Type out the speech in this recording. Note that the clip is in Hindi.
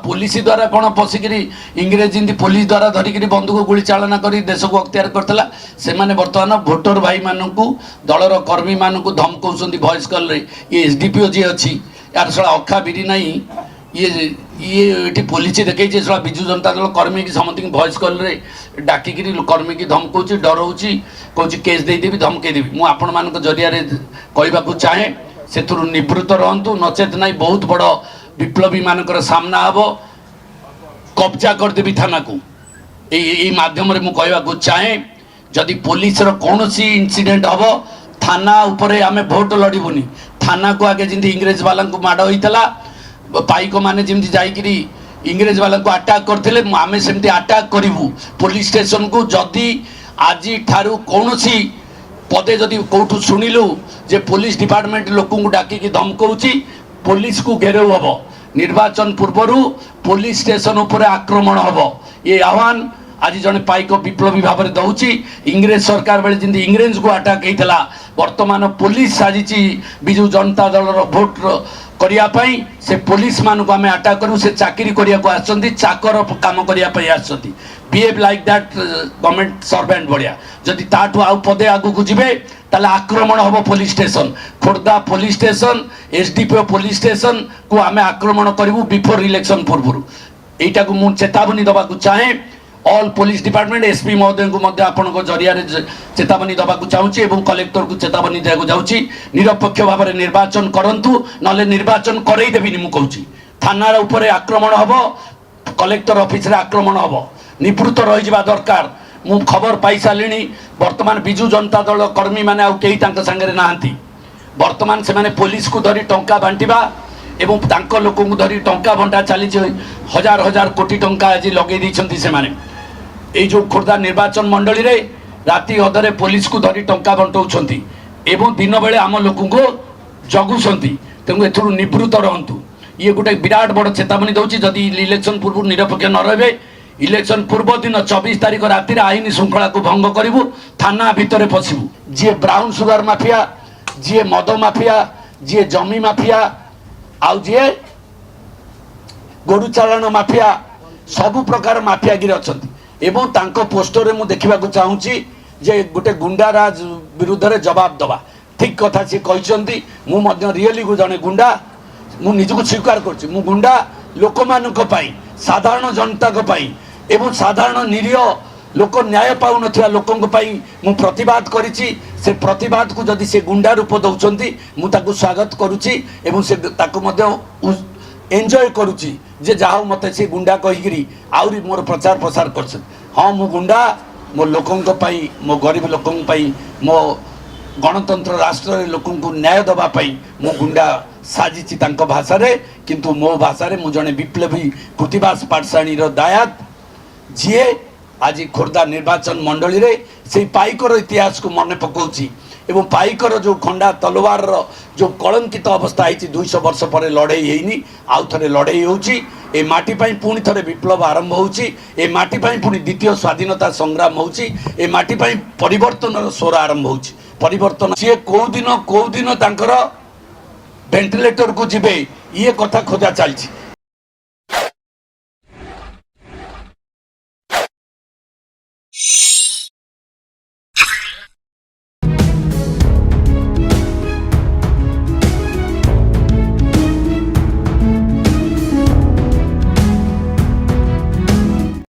पुलिस द्वारा कौन पशिक इंग्रेज जमी पुलिस द्वारा धरिक बंदूक गुली चालना कर देश को अख्तियार करता से बर्तमान भोटर भाई मानू दलर कर्मी मानू धमकाउं भॉइस कॉल रे ये एसडीपीओ जी अच्छी यार सला अखा बिरी ना ये पुलिस देखी सला विजु जनता दल कर्मी की समस्त भॉइस कॉल रे डाकिक कर्मी की धमकाऊँ डराऊँ कौन केस देदेवी धमकईदेवी मुझे आपण मान जरिया कहवाक चाहे से निवृत्त रहतु नचेत ना बहुत बड़ विप्लवी मानकर सामना हम कब्जा करदेवी थाना को यही माध्यम रे मु कहवाक चाहे जदि पुलिस कौन सी इंसिडेंट हम थाना उपरे आमे भोट लड़बुनी थाना को आगे जमी इंग्रेज वाला माड़ होता पाइक मैंने जमी जाकि इंग्रेज वाला को अटैक करते आमे सेमती अटैक करूँ पुलिस स्टेशन को जदि आज ठारू कौन सी पदे जदि कौटू शुणिलु जे पुलिस डिपार्टमेंट लोक डाकिकी धमकाऊँ पुलिस को घेराव हम निर्वाचन पूर्वर पुलिस स्टेशन उपर आक्रमण हम ये आह्वान आज जड़े पाइक विप्लवी भाव में दौची इंग्रेज सरकार बेले जमी इंग्रेज को अटैक होता वर्तमान पुलिस साजिची विजु जनता दल भोट करने से पुलिस मान को आम अटैक करूँ से चाकरी करने चाकर कम करने behave like that government servant भाया जदि ताठू आउ पदे आगू जीवे ताले आक्रमण हम police station Khordha police station SDPO police station को आम आक्रमण करूँ बिफोर इलेक्शन पूर्व यहीटा को मुझे चेतावनी दवाक चाहे ऑल पुलिस डिपार्टमेंट एसपी महोदय को आपण जरिया चेतावनी दवाक चाहूँगी और कलेक्टर को चेतावनी देवाक जाऊँगी निरपेक्ष भाव में निर्वाचन करूँ ना निर्वाचन करईदेवी मुझे कहूँ थाना उपरे आक्रमण हम कलेक्टर ऑफिस रे आक्रमण हम निवृत्त रही दरकार मु खबर पाई सारे वर्तमान विजु जनता दल कर्मी मैंने आउ कई सांगे नहांती वर्तमान से माने पुलिस को धरी टंका बांटिबा एवं तांको लोक को धरी टंका बंटा चली हजार हजार कोटी टंका आज लगे देइछंती से माने ए जो खोर्धा निर्वाचन मंडली रे राति अधरे पुलिस को धरी टंका बंटाउछंती एवं दिन बेले आम लोक को जगुछंती तेणु एथुरु निवृत्त रहंतु ये गोटे विराट बड़ चेतावनी दउछि जदि इलेक्शन पूर्व निरपेक्ष न रहे इलेक्शन पूर्व दिन 24 तारीख राति आईन श्रृंखला को भंग करूँ थाना भितर पशबू जी ब्राउन सुगर माफिया जी मद माफिया जी जमी माफिया आउ जी गोरु चालाण माफिया सबु प्रकार माफियागिरी अच्छा एवं तांको पोस्टर में देखा चाहूँगी जे गोटे गुंडाराज विरुद्ध रे जवाब दबा ठीक कथा सी कहते मुझे रियली जड़े गुंडा मु निजको स्वीकार कर गुंडा लोक मान साधारण जनता एवं साधारण निरीह लोक न्याय पाऊ नथिबा लोकंक पई मु प्रतिवाद करिछि से प्रतिवाद को जदि से गुंडा रूप दउचंती मु ताकु स्वागत करूछि एवं से ताकु मध्य एंजॉय करूछि जे जाऊ मते से गुंडा कहिगिरी आउरी मोर प्रचार प्रसार करछ हाँ मु गुंडा मो लोकंक पई मो गरीब लोकंक पई मो गणतंत्र राष्ट्र लोकंक न्याय दबा पई मु गुंडा साजिछि तांको भाषा रे किंतु मो भाषा रे मु जने विप्लवी कृतिवास पाठशाणी रो दायात जी आज खोर्धा निर्वाचन मंडली रे से पाइकर इतिहास को मन पकाउछि एवं पाइकर जो खंडा तलवार जो कलंकित अवस्था है 200 वर्ष पर लड़ाई होनी आउ थे लड़ाई होची ए माटी पई पुणी थे विप्लव आरंभ होची ए माटी पई पुणी द्वितीय स्वाधीनता संग्राम होची ए माटी पई परिवर्तन स्वर आरंभ होची परिवर्तन सी कौ दिन तांकर वेंटिलेटर को जीवे ये कथा खोजा चलती